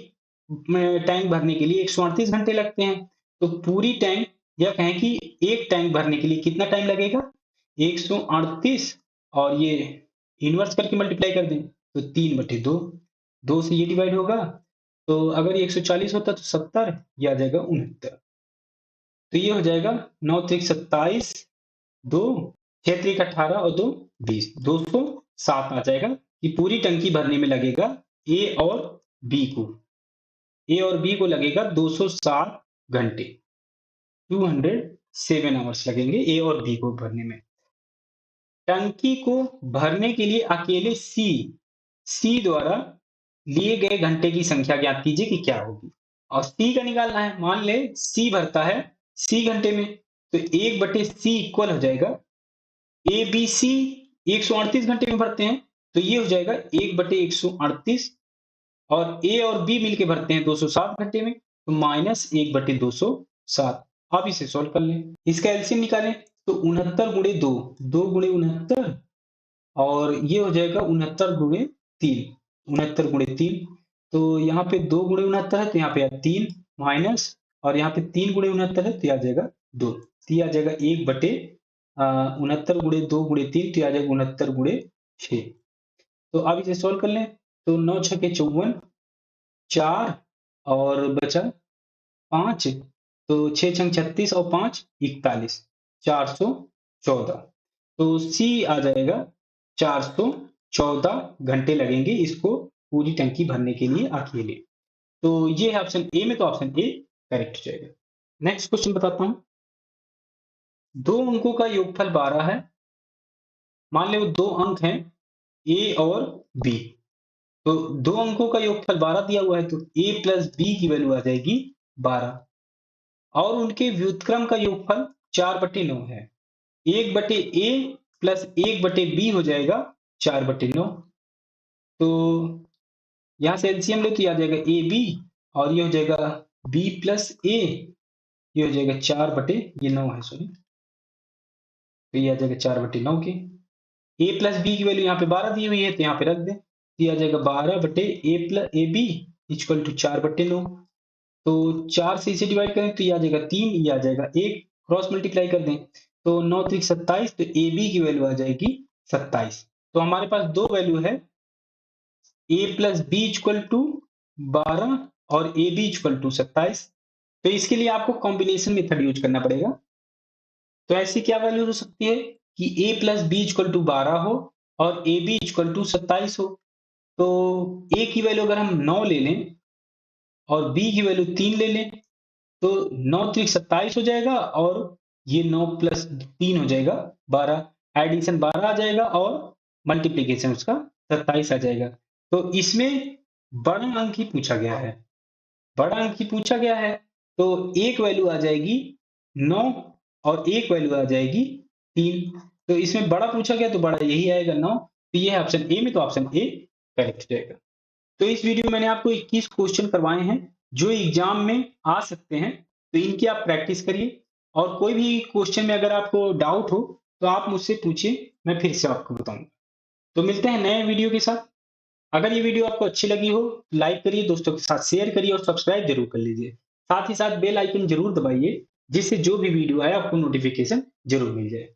में टैंक भरने के लिए 138 घंटे लगते हैं, तो पूरी टैंक या कहें कि एक टैंक भरने के लिए कितना टाइम लगेगा? 138 और ये इनवर्स करके मल्टीप्लाई कर दें तो 3/2। 2 से ये डिवाइड होगा तो अगर ये 140 होता तो 70, ये आ जाएगा 69। तो ये हो जाएगा 9 त्रिक 27, 2 6 त्रिक 18 और 2 20, 207 आ जाएगा कि पूरी टंकी भरने में लगेगा ए और बी को। ए और बी को लगेगा 207 घंटे, 207 आवर्स लगेंगे ए और बी को भरने में। टंकी को भरने के लिए अकेले सी द्वारा लिए गए घंटे की संख्या ज्ञात कीजिए कि क्या होगी। और सी का निकालना है। मान ले सी भरता है सी घंटे में, तो 1/c इक्वल हो जाएगा ए बी सी 138 घंटे में भरते हैं, तो ये हो जाएगा 1/138 और ए और बी मिलके भरते हैं 207 घंटे में, तो -1/207। आप इसे सोल्व कर लें। इसका एलसीएम निकालें तो 69 गुणे 2, 2 गुणे 69 और ये हो जाएगा 69 गुणे 3, 69 गुणे 3। तो यहाँ पे 2 गुणे 69 है तो यहाँ पे 3 माइनस और यहाँ पे 3 गुणे 69 है तो ये आ जाएगा 2। तो ये आ जाएगा 1/69 गुणे 2 गुणे 3, तो ये आ जाएगा 69 गुणे 6। तो अब इसे सोल्व कर लें तो 9 छके 54, 4 और बचा 5, तो 6 छंग 36 और 5 41, 414। तो सी आ जाएगा 414 घंटे लगेंगे इसको पूरी टंकी भरने के लिए अकेले। तो ये है ऑप्शन ए में, तो ऑप्शन ए करेक्ट हो जाएगा। नेक्स्ट क्वेश्चन बताता हूं। 2 अंकों का योगफल 12 है। मान लो 2 अंक हैं ए और बी, तो 2 अंकों का योगफल 12 दिया हुआ है तो a प्लस बी की वैल्यू आ जाएगी 12 और उनके व्युत्क्रम का योगफल 4/9 है। 1/a प्लस 1/b हो जाएगा 4/9। तो यहां से एलसीएम ले तो ये आ जाएगा ए बी और ये हो जाएगा बी प्लस ए, ये हो जाएगा 4 ये 9 है सॉरी, तो ये आ जाएगा 4/9 के। ए प्लस बी की वैल्यू यहाँ पे 12 दी हुई है तो यहाँ पे रख दें, तो ये आ जाएगा 12/a plus a b equal to 4/9। तो 4 से इसे डिवाइड करें तो ये आ जाएगा 3, ये आ जाएगा 1, क्रॉस मल्टीप्लाई कर दें तो 9 त्रिक 27, तो ए बी की वैल्यू आ जाएगी 27। तो हमारे पास दो वैल्यू है a plus b equal to 12 और ए बी इक्वल टू 27। तो इसके लिए आपको कॉम्बिनेशन मेथड यूज करना पड़ेगा। तो ऐसी क्या वैल्यू हो सकती है कि a plus b equal to 12 हो और ए बी इक्वल टू 27 हो। तो a की वैल्यू अगर हम 9 ले लें और b की वैल्यू 3 ले लें तो 9 त्रिक 27 हो जाएगा और ये 9 प्लस 3 हो जाएगा 12, एडिशन 12 आ जाएगा और मल्टीप्लीकेशन उसका 27 आ जाएगा। तो इसमें बड़ा अंक ही पूछा गया है, बड़ा अंक ही पूछा गया है। तो एक वैल्यू आ जाएगी 9 और एक वैल्यू आ जाएगी 3। तो इसमें बड़ा पूछा गया तो बड़ा यही आएगा 9। तो ये है ऑप्शन ए में, तो ऑप्शन ए करेक्ट हो जाएगा। तो इस वीडियो में मैंने आपको 21 क्वेश्चन करवाए हैं जो एग्जाम में आ सकते हैं, तो इनकी आप प्रैक्टिस करिए और कोई भी क्वेश्चन में अगर आपको डाउट हो तो आप मुझसे पूछिए, मैं फिर से आपको बताऊंगा। तो मिलते हैं नए वीडियो के साथ। अगर ये वीडियो आपको अच्छी लगी हो तो लाइक करिए, दोस्तों के साथ शेयर करिए और सब्सक्राइब जरूर कर लीजिए। साथ ही साथ बेल आइकन जरूर दबाइए जिससे जो भी वीडियो आए आपको नोटिफिकेशन जरूर मिल जाए।